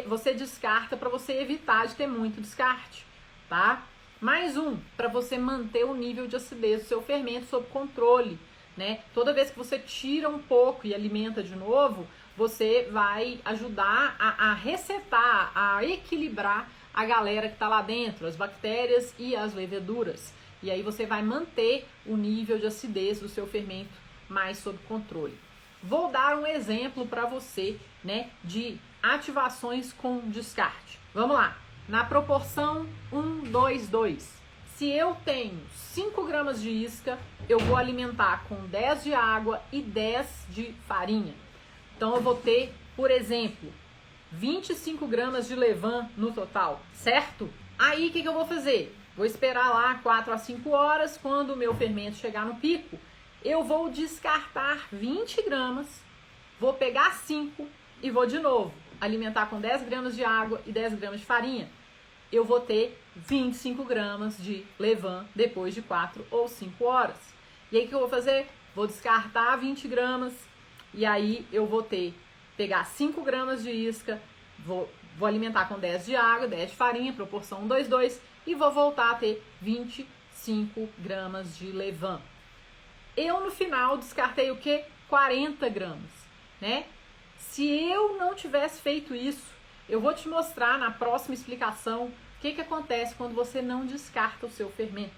você descarta para você evitar de ter muito descarte, tá? Mais para você manter o nível de acidez do seu fermento sob controle, né? Toda vez que você tira um pouco e alimenta de novo, você vai ajudar a resetar, a equilibrar a galera que está lá dentro, as bactérias e as leveduras. E aí você vai manter o nível de acidez do seu fermento mais sob controle. Vou dar um exemplo para você, né, de ativações com descarte. Vamos lá. Na proporção 1, 2, 2. Se eu tenho 5 gramas de isca, eu vou alimentar com 10 de água e 10 de farinha. Então eu vou ter, por exemplo, 25 gramas de levain no total, certo? Aí o que eu vou fazer? Vou esperar lá 4 a 5 horas, quando o meu fermento chegar no pico, eu vou descartar 20 gramas, vou pegar 5 e vou de novo alimentar com 10 gramas de água e 10 gramas de farinha. Eu vou ter 25 gramas de levain depois de 4 ou 5 horas. E aí o que eu vou fazer? Vou descartar 20 gramas e aí eu vou pegar 5 gramas de isca, vou alimentar com 10 de água, 10 de farinha, proporção 1, 2, 2, e vou voltar a ter 25 gramas de levain. Eu no final descartei o quê? 40 gramas, né? Se eu não tivesse feito isso, eu vou te mostrar na próxima explicação o que acontece quando você não descarta o seu fermento,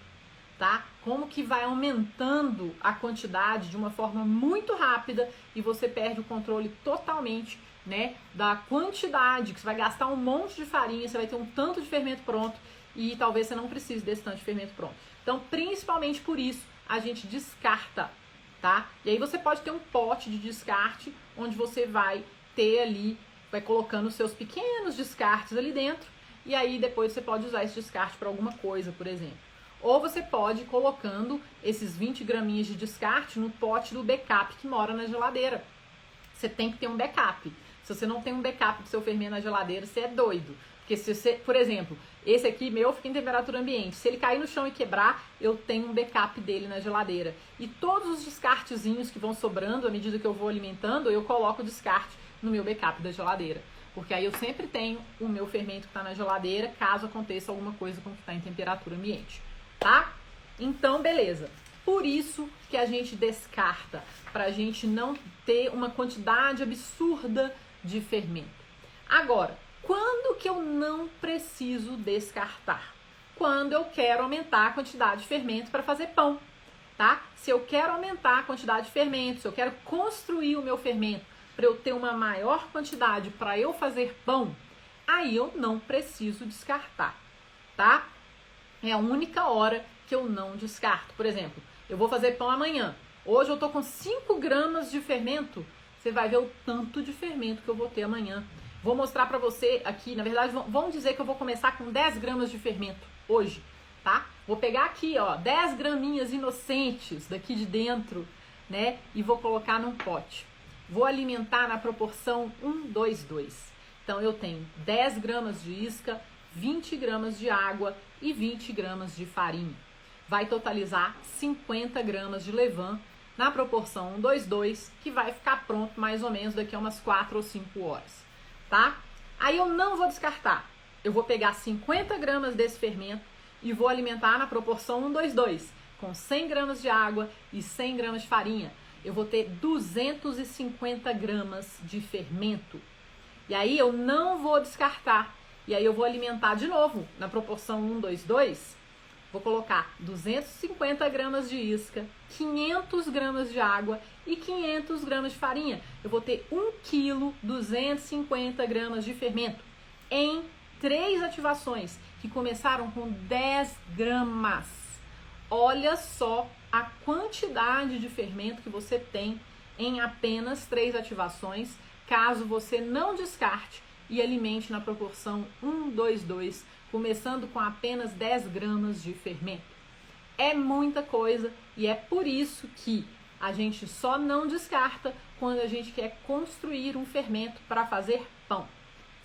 tá? Como que vai aumentando a quantidade de uma forma muito rápida e você perde o controle totalmente, né, da quantidade, que você vai gastar um monte de farinha, você vai ter um tanto de fermento pronto e talvez você não precise desse tanto de fermento pronto. Então, principalmente por isso, a gente descarta, tá? E aí você pode ter um pote de descarte, onde você vai ter ali, vai colocando os seus pequenos descartes ali dentro, e aí depois você pode usar esse descarte para alguma coisa, por exemplo. Ou você pode ir colocando esses 20 graminhas de descarte no pote do backup que mora na geladeira. Você tem que ter um backup. Se você não tem um backup do seu fermento na geladeira, você é doido. Porque se você, por exemplo, esse aqui meu fica em temperatura ambiente. Se ele cair no chão e quebrar, eu tenho um backup dele na geladeira. E todos os descartezinhos que vão sobrando, à medida que eu vou alimentando, eu coloco o descarte no meu backup da geladeira. Porque aí eu sempre tenho o meu fermento que está na geladeira, caso aconteça alguma coisa com o que está em temperatura ambiente. Tá? Então, beleza. Por isso que a gente descarta, para a gente não ter uma quantidade absurda de fermento. Agora, quando que eu não preciso descartar? Quando eu quero aumentar a quantidade de fermento para fazer pão, tá? Se eu quero aumentar a quantidade de fermento, se eu quero construir o meu fermento para eu ter uma maior quantidade para eu fazer pão, aí eu não preciso descartar, tá? É a única hora que eu não descarto. Por exemplo, eu vou fazer pão amanhã. Hoje eu tô com 5 gramas de fermento. Você vai ver o tanto de fermento que eu vou ter amanhã. Vou mostrar pra você aqui, na verdade, vamos dizer que eu vou começar com 10 gramas de fermento hoje, tá? Vou pegar aqui, ó, 10 graminhas inocentes daqui de dentro, né? E vou colocar num pote. Vou alimentar na proporção 1, 2, 2. Então eu tenho 10 gramas de isca, 20 gramas de água e 20 gramas de farinha. Vai totalizar 50 gramas de levain na proporção 1, 2, 2, que vai ficar pronto mais ou menos daqui a umas 4 ou 5 horas, tá? Aí eu não vou descartar. Eu vou pegar 50 gramas desse fermento e vou alimentar na proporção 1, 2, 2, com 100 gramas de água e 100 gramas de farinha. Eu vou ter 250 gramas de fermento. E aí eu não vou descartar. E aí eu vou alimentar de novo na proporção 1, 2, 2. Vou colocar 250 gramas de isca, 500 gramas de água e 500 gramas de farinha. Eu vou ter 1 kg, 250 gramas de fermento em 3 ativações que começaram com 10 gramas. Olha só a quantidade de fermento que você tem em apenas 3 ativações, caso você não descarte e alimente na proporção 1, 2, 2, começando com apenas 10 gramas de fermento. É muita coisa e é por isso que a gente só não descarta quando a gente quer construir um fermento para fazer pão.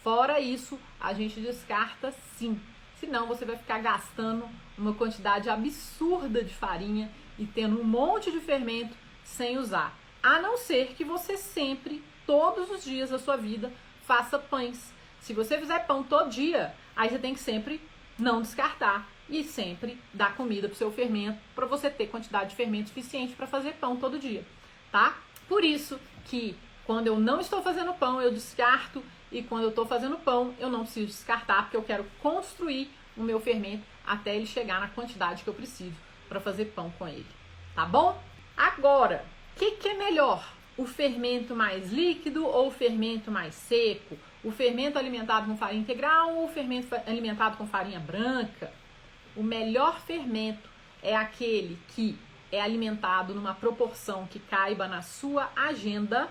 Fora isso, a gente descarta sim. Senão você vai ficar gastando uma quantidade absurda de farinha e tendo um monte de fermento sem usar. A não ser que você sempre, todos os dias da sua vida, faça pães. Se você fizer pão todo dia, aí você tem que sempre não descartar e sempre dar comida pro seu fermento para você ter quantidade de fermento suficiente para fazer pão todo dia, tá? Por isso que quando eu não estou fazendo pão, eu descarto, e quando eu estou fazendo pão, eu não preciso descartar, porque eu quero construir o meu fermento até ele chegar na quantidade que eu preciso para fazer pão com ele, tá bom? Agora, que é melhor? O fermento mais líquido ou o fermento mais seco? O fermento alimentado com farinha integral ou o fermento alimentado com farinha branca? O melhor fermento é aquele que é alimentado numa proporção que caiba na sua agenda,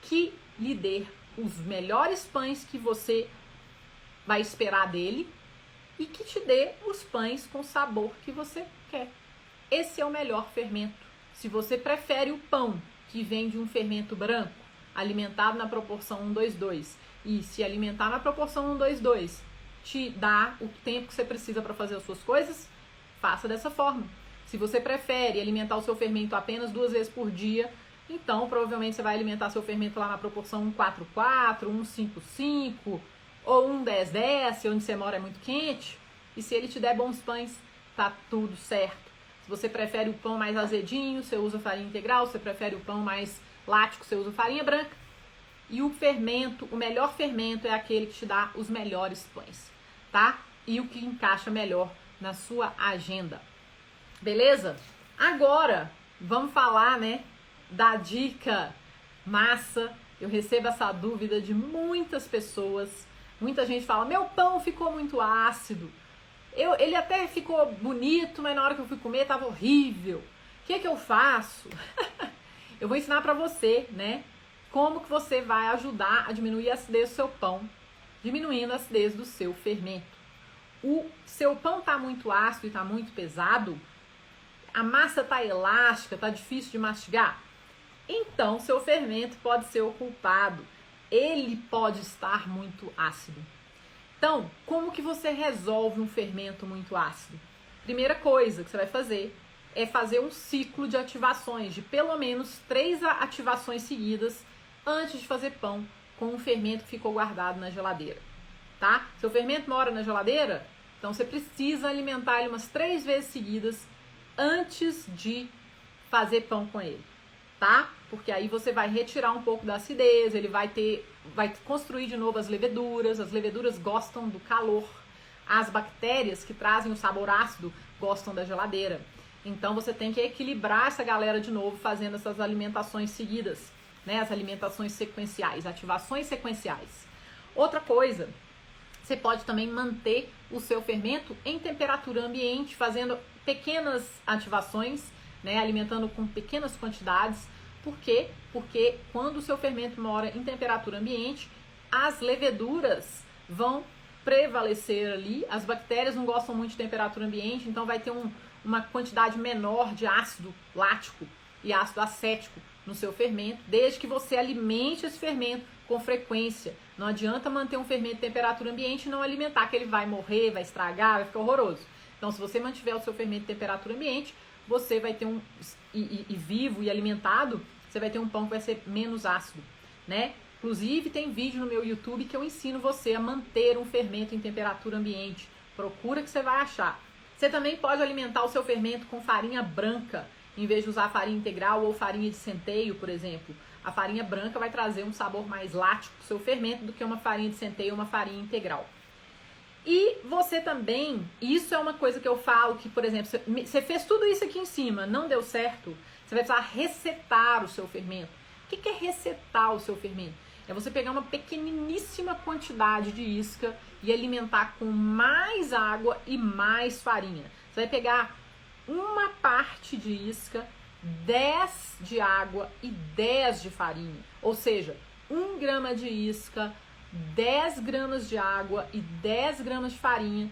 que lhe dê os melhores pães que você vai esperar dele e que te dê os pães com o sabor que você quer. Esse é o melhor fermento. Se você prefere o pão que vem de um fermento branco, alimentado na proporção 1:2:2, e se alimentar na proporção 1:2:2 te dá o tempo que você precisa para fazer as suas coisas, faça dessa forma. Se você prefere alimentar o seu fermento apenas 2 vezes por dia, então provavelmente você vai alimentar seu fermento lá na proporção 1:4:4, 1:5:5 ou 1:10:10, se onde você mora é muito quente. E se ele te der bons pães, tá tudo certo. Se você prefere o pão mais azedinho, você usa farinha integral. Se você prefere o pão mais lático, você usa farinha branca. E o fermento, o melhor fermento é aquele que te dá os melhores pães, tá? E o que encaixa melhor na sua agenda. Beleza? Agora, vamos falar, né, da dica massa. Eu recebo essa dúvida de muitas pessoas. Muita gente fala, meu pão ficou muito ácido. Ele até ficou bonito, mas na hora que eu fui comer estava horrível. O que é que eu faço? Eu vou ensinar para você, né, como que você vai ajudar a diminuir a acidez do seu pão, diminuindo a acidez do seu fermento. O seu pão está muito ácido e está muito pesado, a massa está elástica, está difícil de mastigar, então seu fermento pode ser o culpado. Ele pode estar muito ácido. Então, como que você resolve um fermento muito ácido? Primeira coisa que você vai fazer é fazer um ciclo de ativações, de pelo menos 3 ativações seguidas antes de fazer pão com um fermento que ficou guardado na geladeira, tá? Seu fermento mora na geladeira, então você precisa alimentar ele umas 3 vezes seguidas antes de fazer pão com ele, tá? Porque aí você vai retirar um pouco da acidez, ele vai construir de novo as leveduras gostam do calor, as bactérias que trazem o sabor ácido gostam da geladeira. Então você tem que equilibrar essa galera de novo fazendo essas alimentações seguidas, né? As alimentações sequenciais, ativações sequenciais. Outra coisa, você pode também manter o seu fermento em temperatura ambiente, fazendo pequenas ativações, né? Alimentando com pequenas quantidades. Por quê? Porque quando o seu fermento mora em temperatura ambiente, as leveduras vão prevalecer ali, as bactérias não gostam muito de temperatura ambiente, então vai ter uma quantidade menor de ácido lático e ácido acético no seu fermento, desde que você alimente esse fermento com frequência. Não adianta manter um fermento em temperatura ambiente e não alimentar, que ele vai morrer, vai estragar, vai ficar horroroso. Então, se você mantiver o seu fermento em temperatura ambiente, você vai ter vivo e alimentado, você vai ter um pão que vai ser menos ácido, né? Inclusive, tem vídeo no meu YouTube que eu ensino você a manter um fermento em temperatura ambiente. Procura que você vai achar. Você também pode alimentar o seu fermento com farinha branca, em vez de usar farinha integral ou farinha de centeio, por exemplo. A farinha branca vai trazer um sabor mais lático para o seu fermento do que uma farinha de centeio ou uma farinha integral. E você também, isso é uma coisa que eu falo, que, por exemplo, você fez tudo isso aqui em cima, não deu certo, você vai precisar resetar o seu fermento. O que é resetar o seu fermento? É você pegar uma pequeniníssima quantidade de isca e alimentar com mais água e mais farinha. Você vai pegar uma parte de isca, 10 de água e 10 de farinha. Ou seja, 1 grama de isca, 10 gramas de água e 10 gramas de farinha.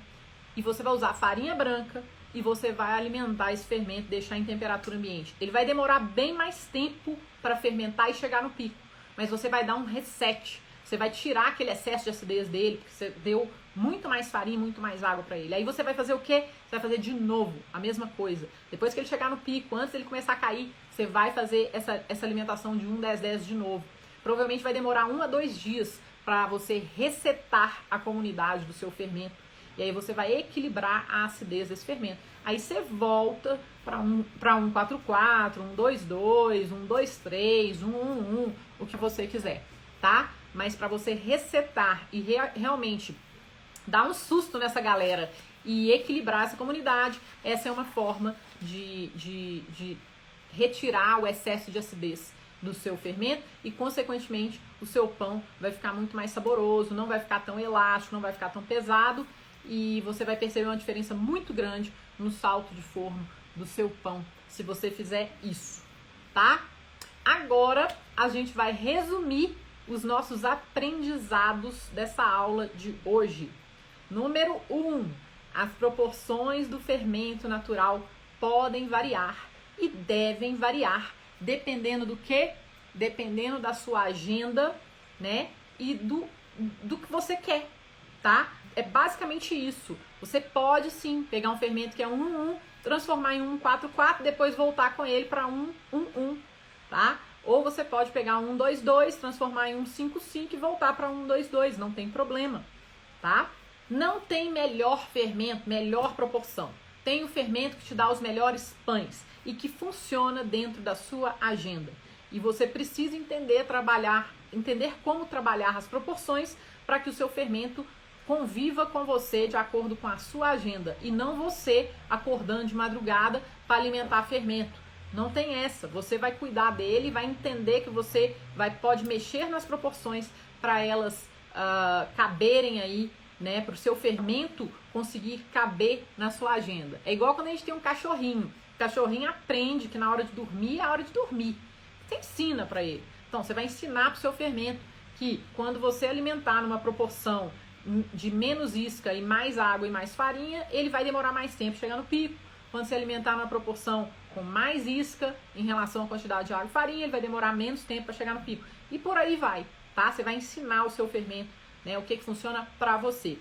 E você vai usar farinha branca e você vai alimentar esse fermento, deixar em temperatura ambiente. Ele vai demorar bem mais tempo para fermentar e chegar no pico, mas você vai dar um reset. Você vai tirar aquele excesso de acidez dele, porque você deu muito mais farinha, muito mais água para ele. Aí você vai fazer o quê? Você vai fazer de novo a mesma coisa. Depois que ele chegar no pico, antes dele começar a cair, você vai fazer essa alimentação de 1:10:10 de novo. Provavelmente vai demorar 1 a 2 dias para você resetar a comunidade do seu fermento. E aí você vai equilibrar a acidez desse fermento. Aí você volta para 1:4:4, 1:2:2, 1:2:3, 1:1:1, o que você quiser, tá? Mas para você resetar e realmente dar um susto nessa galera e equilibrar essa comunidade, essa é uma forma de retirar o excesso de acidez do seu fermento e, consequentemente, o seu pão vai ficar muito mais saboroso, não vai ficar tão elástico, não vai ficar tão pesado e você vai perceber uma diferença muito grande no salto de forno do seu pão, se você fizer isso, tá? Agora, a gente vai resumir os nossos aprendizados dessa aula de hoje. Número 1, as proporções do fermento natural podem variar e devem variar, dependendo do quê? Dependendo da sua agenda, né? E do que você quer, tá? É basicamente isso. Você pode sim pegar um fermento que é 1,1, transformar em 1,4,4, depois voltar com ele para 1,1,1, tá? Ou você pode pegar 1,2,2, transformar em 1,5,5 e voltar para 1,2,2, não tem problema, tá? Não tem melhor fermento, melhor proporção. Tem o fermento que te dá os melhores pães e que funciona dentro da sua agenda. E você precisa entender como trabalhar as proporções para que o seu fermento conviva com você de acordo com a sua agenda e não você acordando de madrugada para alimentar fermento. Não tem essa. Você vai cuidar dele, vai entender que você pode mexer nas proporções para elas caberem aí, né, para o seu fermento conseguir caber na sua agenda. É igual quando a gente tem um cachorrinho. O cachorrinho aprende que na hora de dormir é a hora de dormir. Você ensina para ele. Então, você vai ensinar para o seu fermento que quando você alimentar numa proporção de menos isca e mais água e mais farinha, ele vai demorar mais tempo chegar no pico. Quando você alimentar numa proporção com mais isca em relação à quantidade de água e farinha, ele vai demorar menos tempo para chegar no pico. E por aí vai, tá? Você vai ensinar o seu fermento, né, o que funciona para você.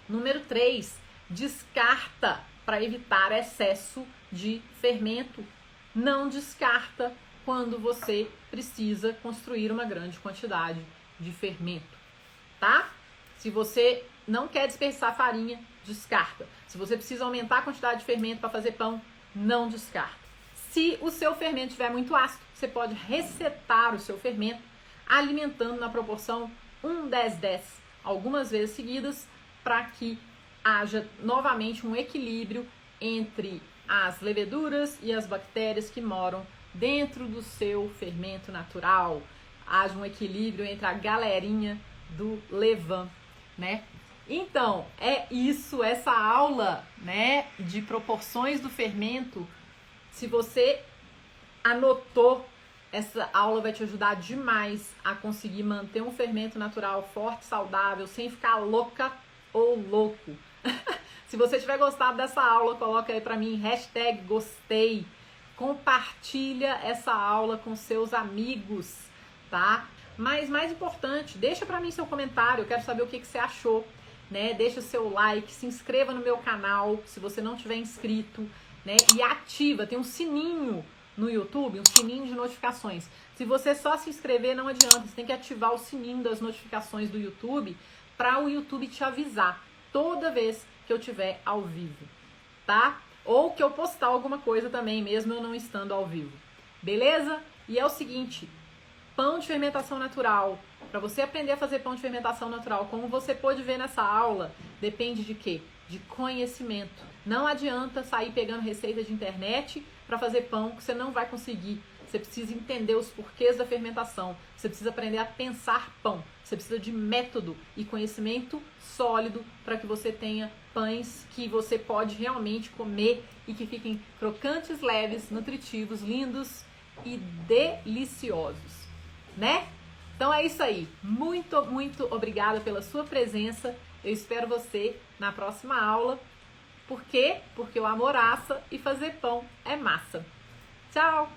Número 3, descarta para evitar excesso de fermento. Não descarta quando você precisa construir uma grande quantidade de fermento, tá? Se você não quer desperdiçar farinha, descarta. Se você precisa aumentar a quantidade de fermento para fazer pão, não descarta. Se o seu fermento estiver muito ácido, você pode resetar o seu fermento alimentando na proporção 1:10:10, algumas vezes seguidas, para que haja novamente um equilíbrio entre as leveduras e as bactérias que moram dentro do seu fermento natural. Haja um equilíbrio entre a galerinha do levain, né? Então, é isso, essa aula, né, de proporções do fermento. Se você anotou, essa aula vai te ajudar demais a conseguir manter um fermento natural forte, saudável, sem ficar louca ou louco. Se você tiver gostado dessa aula, coloca aí pra mim #gostei. Compartilha essa aula com seus amigos, tá? Mas mais importante, deixa pra mim seu comentário, eu quero saber o que você achou, né? Deixa seu like, se inscreva no meu canal se você não tiver inscrito, né? E ativa, tem um sininho no YouTube, um sininho de notificações. Se você só se inscrever, não adianta, você tem que ativar o sininho das notificações do YouTube para o YouTube te avisar toda vez que eu tiver ao vivo, tá? Ou que eu postar alguma coisa também, mesmo eu não estando ao vivo. Beleza? E é o seguinte, pão de fermentação natural. Para você aprender a fazer pão de fermentação natural, como você pôde ver nessa aula, depende de quê? De conhecimento. Não adianta sair pegando receita de internet para fazer pão que você não vai conseguir. Você precisa entender os porquês da fermentação. Você precisa aprender a pensar pão. Você precisa de método e conhecimento sólido para que você tenha pães que você pode realmente comer e que fiquem crocantes, leves, nutritivos, lindos e deliciosos, né? Então é isso aí. Muito, muito obrigada pela sua presença. Eu espero você na próxima aula. Por quê? Porque o amor assa e fazer pão é massa. Tchau!